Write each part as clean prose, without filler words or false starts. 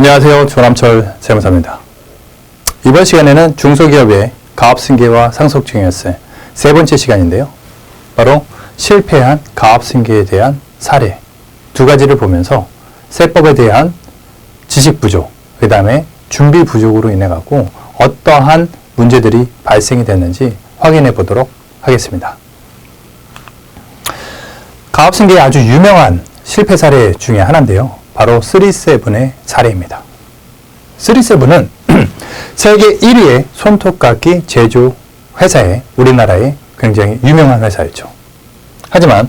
안녕하세요. 조남철 세무사입니다. 이번 시간에는 중소기업의 가압승계와 상속증여세 세 번째 시간인데요. 바로 실패한 가압승계에 대한 사례 두 가지를 보면서 세법에 대한 지식 부족, 그 다음에 준비 부족으로 인해 갖고 어떠한 문제들이 발생이 됐는지 확인해 보도록 하겠습니다. 가압승계의 아주 유명한 실패 사례 중에 하나인데요. 바로 3세븐의 사례입니다. 3세븐은 세계 1위의 손톱깎이 제조 회사에 우리나라의 굉장히 유명한 회사였죠. 하지만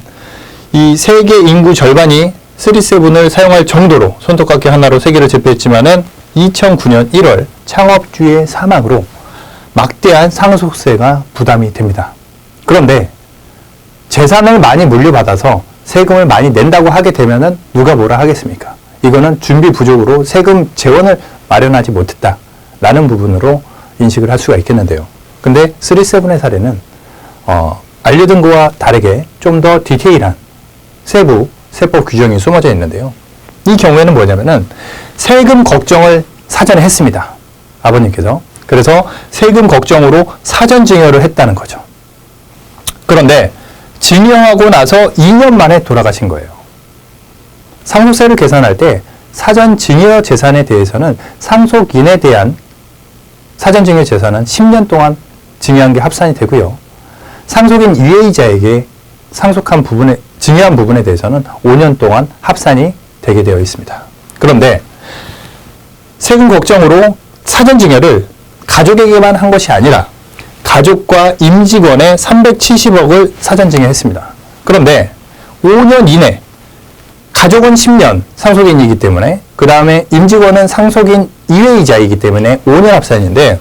이 세계 인구 절반이 3세븐을 사용할 정도로 손톱깎이 하나로 세계를 제패했지만은 2009년 1월 창업주의 사망으로 막대한 상속세가 부담이 됩니다. 그런데 재산을 많이 물려받아서 세금을 많이 낸다고 하게 되면은 누가 뭐라 하겠습니까? 이거는 준비 부족으로 세금 재원을 마련하지 못했다라는 부분으로 인식을 할 수가 있겠는데요. 근데 3세븐의 사례는 알려둔 거와 다르게 좀 더 디테일한 세부 세법 규정이 숨어져 있는데요. 이 경우에는 뭐냐면은 세금 걱정을 사전에 했습니다. 아버님께서. 그래서 세금 걱정으로 사전 증여를 했다는 거죠. 그런데 증여하고 나서 2년 만에 돌아가신 거예요. 상속세를 계산할 때 사전 증여 재산에 대해서는 상속인에 대한 사전 증여 재산은 10년 동안 증여한 게 합산이 되고요. 상속인 유해이자에게 상속한 부분에, 증여한 부분에 대해서는 5년 동안 합산이 되게 되어 있습니다. 그런데 세금 걱정으로 사전 증여를 가족에게만 한 것이 아니라 가족과 임직원의 370억을 사전 증여했습니다. 그런데 5년 이내 가족은 10년 상속인이기 때문에 그 다음에 임직원은 상속인 이외이자이기 때문에 5년 합산인데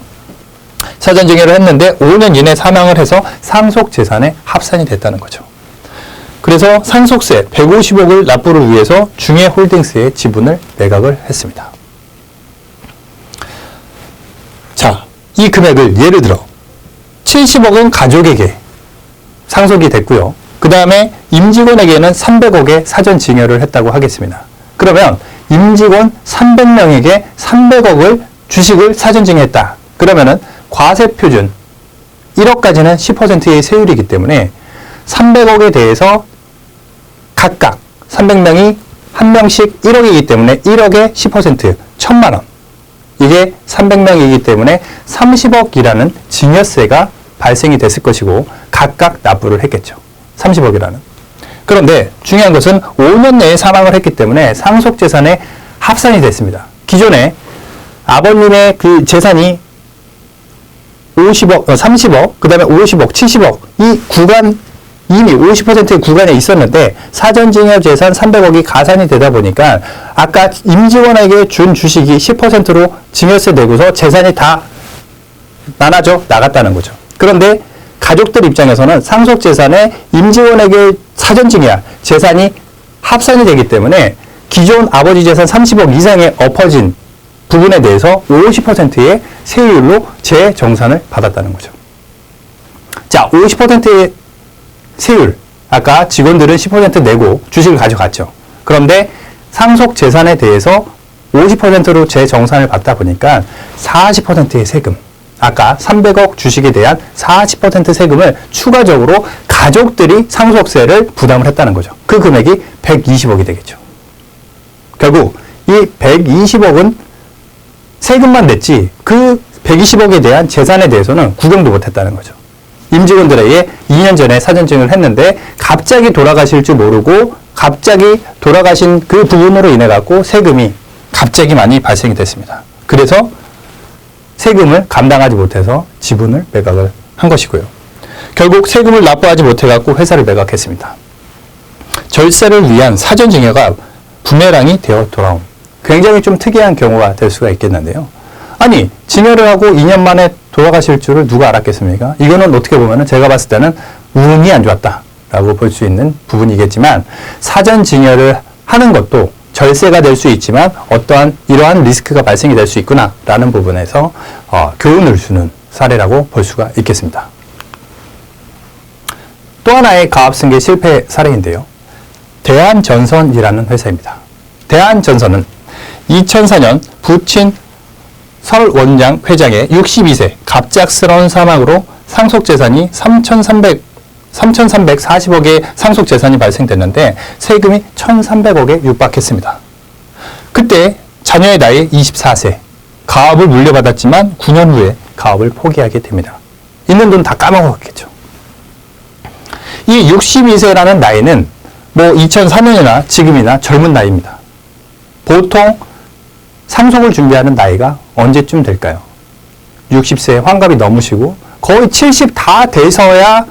사전 증여를 했는데 5년 이내 사망을 해서 상속재산에 합산이 됐다는 거죠. 그래서 상속세 150억을 납부를 위해서 중해홀딩스의 지분을 매각을 했습니다. 자, 이 금액을 예를 들어 70억은 가족에게 상속이 됐고요. 그 다음에 임직원에게는 300억의 사전 증여를 했다고 하겠습니다. 그러면 임직원 300명에게 300억을 주식을 사전 증여했다. 그러면은 과세표준 1억까지는 10%의 세율이기 때문에 300억에 대해서 각각 300명이 한 명씩 1억이기 때문에 1억에 10% 1000만 원. 이게 300명이기 때문에 30억이라는 증여세가 발생이 됐을 것이고 각각 납부를 했겠죠. 30억이라는. 그런데 중요한 것은 5년 내에 사망을 했기 때문에 상속재산에 합산이 됐습니다. 기존에 아버님의 그 재산이 50억, 30억, 그 다음에 50억, 70억 이 구간 이미 50%의 구간에 있었는데 사전증여 재산 300억이 가산이 되다 보니까 아까 임직원에게 준 주식이 10%로 증여세 내고서 재산이 다 나갔다는 거죠. 그런데 가족들 입장에서는 상속재산에 임직원에게 사전증여 재산이 합산이 되기 때문에 기존 아버지 재산 30억 이상의 엎어진 부분에 대해서 50%의 세율로 재정산을 받았다는 거죠. 자, 50%의 세율, 아까 직원들은 10% 내고 주식을 가져갔죠. 그런데 상속재산에 대해서 50%로 재정산을 받다 보니까 40%의 세금, 아까 300억 주식에 대한 40% 세금을 추가적으로 가족들이 상속세를 부담을 했다는 거죠. 그 금액이 120억이 되겠죠. 결국 이 120억은 세금만 냈지 그 120억에 대한 재산에 대해서는 구경도 못했다는 거죠. 임직원들에게 2년 전에 사전증여를 했는데 갑자기 돌아가실 줄 모르고 갑자기 돌아가신 그 부분으로 인해 갖고 세금이 갑자기 많이 발생이 됐습니다. 그래서 세금을 감당하지 못해서 지분을 매각을 한 것이고요. 결국 세금을 납부하지 못해 갖고 회사를 매각했습니다. 절세를 위한 사전증여가 부메랑이 되어 돌아온 굉장히 좀 특이한 경우가 될 수가 있겠는데요. 아니, 증여를 하고 2년 만에 돌아가실 줄을 누가 알았겠습니까? 이거는 어떻게 보면은 제가 봤을 때는 운이 안 좋았다라고 볼 수 있는 부분이겠지만 사전 증여를 하는 것도 절세가 될 수 있지만 어떠한 이러한 리스크가 발생이 될 수 있구나라는 부분에서 교훈을 주는 사례라고 볼 수가 있겠습니다. 또 하나의 가압승계 실패 사례인데요. 대한전선이라는 회사입니다. 대한전선은 2004년 부친 설 원장 회장의 62세 갑작스러운 사망으로 상속재산이 3,340억의 상속재산이 발생됐는데 세금이 1,300억에 육박했습니다. 그때 자녀의 나이 24세, 가업을 물려받았지만 9년 후에 가업을 포기하게 됩니다. 있는 돈 다 까먹었겠죠. 이 62세라는 나이는 뭐 2004년이나 지금이나 젊은 나이입니다. 보통 상속을 준비하는 나이가 언제쯤 될까요? 60세 환갑이 넘으시고 거의 70 다 돼서야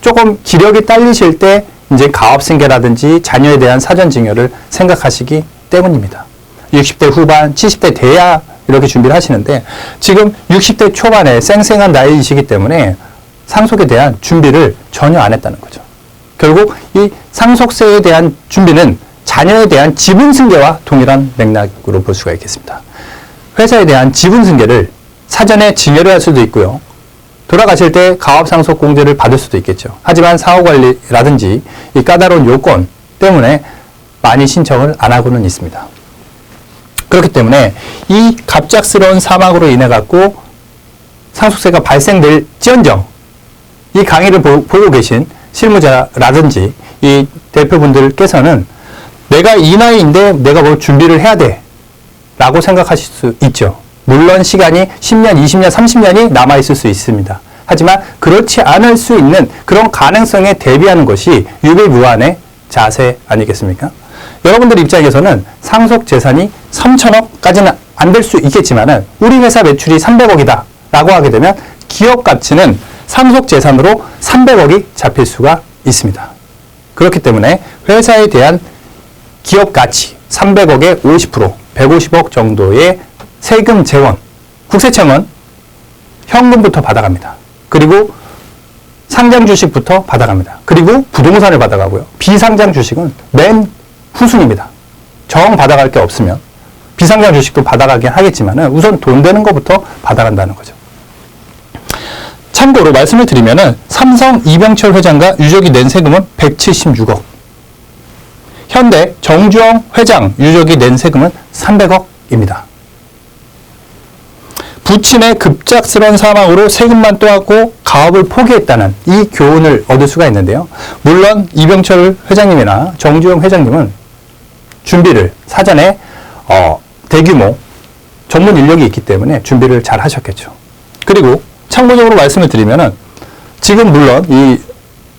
조금 기력이 딸리실 때 이제 가업승계라든지 자녀에 대한 사전증여를 생각하시기 때문입니다. 60대 후반, 70대 돼야 이렇게 준비를 하시는데 지금 60대 초반에 쌩쌩한 나이이시기 때문에 상속에 대한 준비를 전혀 안 했다는 거죠. 결국 이 상속세에 대한 준비는 자녀에 대한 지분승계와 동일한 맥락으로 볼 수가 있겠습니다. 회사에 대한 지분승계를 사전에 증여를 할 수도 있고요. 돌아가실 때 가업상속공제를 받을 수도 있겠죠. 하지만 사후관리라든지 이 까다로운 요건 때문에 많이 신청을 안 하고는 있습니다. 그렇기 때문에 이 갑작스러운 사망으로 인해 갖고 상속세가 발생될지언정 이 강의를 보고 계신 실무자라든지 이 대표분들께서는 내가 이 나이인데 내가 뭘 준비를 해야 돼 라고 생각하실 수 있죠. 물론 시간이 10년, 20년, 30년이 남아있을 수 있습니다. 하지만 그렇지 않을 수 있는 그런 가능성에 대비하는 것이 유비무환의 자세 아니겠습니까? 여러분들 입장에서는 상속재산이 3천억까지는 안 될 수 있겠지만 우리 회사 매출이 300억이다 라고 하게 되면 기업 가치는 상속재산으로 300억이 잡힐 수가 있습니다. 그렇기 때문에 회사에 대한 기업 가치 300억의 50%, 150억 정도의 세금 재원, 국세청은 현금부터 받아갑니다. 그리고 상장 주식부터 받아갑니다. 그리고 부동산을 받아가고요. 비상장 주식은 맨 후순입니다. 정 받아갈 게 없으면 비상장 주식도 받아가긴 하겠지만 우선 돈 되는 것부터 받아간다는 거죠. 참고로 말씀을 드리면 삼성 이병철 회장과 유족이 낸 세금은 176억, 현대 정주영 회장 유족이 낸 세금은 300억입니다. 부친의 급작스러운 사망으로 세금만 또하고 가업을 포기했다는 이 교훈을 얻을 수가 있는데요. 물론 이병철 회장님이나 정주영 회장님은 준비를 사전에 대규모 전문 인력이 있기 때문에 준비를 잘 하셨겠죠. 그리고 참고적으로 말씀을 드리면은 지금 물론 이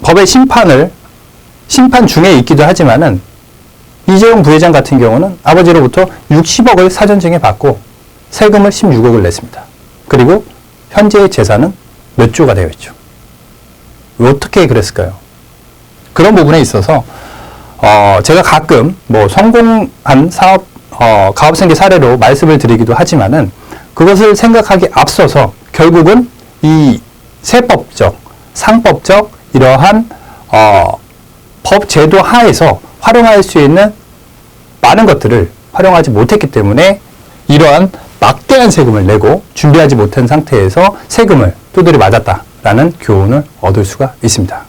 법의 심판 중에 있기도 하지만은 이재용 부회장 같은 경우는 아버지로부터 60억을 사전증여 받고 세금을 16억을 냈습니다. 그리고 현재의 재산은 몇 조가 되어 있죠. 어떻게 그랬을까요? 그런 부분에 있어서 제가 가끔 뭐 성공한 사업 가업승계 사례로 말씀을 드리기도 하지만은 그것을 생각하기 앞서서 결국은 이 세법적, 상법적 이러한 법 제도 하에서 활용할 수 있는 많은 것들을 활용하지 못했기 때문에 이러한 막대한 세금을 내고 준비하지 못한 상태에서 세금을 두드려 맞았다라는 교훈을 얻을 수가 있습니다.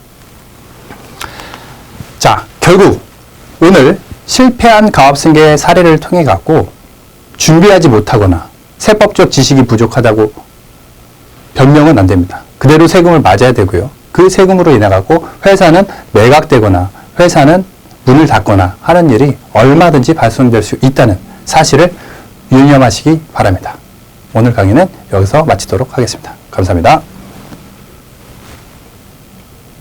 자, 결국 오늘 실패한 가업승계 사례를 통해 갖고 준비하지 못하거나 세법적 지식이 부족하다고 변명은 안 됩니다. 그대로 세금을 맞아야 되고요. 그 세금으로 인해 갖고 회사는 매각되거나 회사는 문을 닫거나 하는 일이 얼마든지 발생될 수 있다는 사실을 유념하시기 바랍니다. 오늘 강의는 여기서 마치도록 하겠습니다. 감사합니다.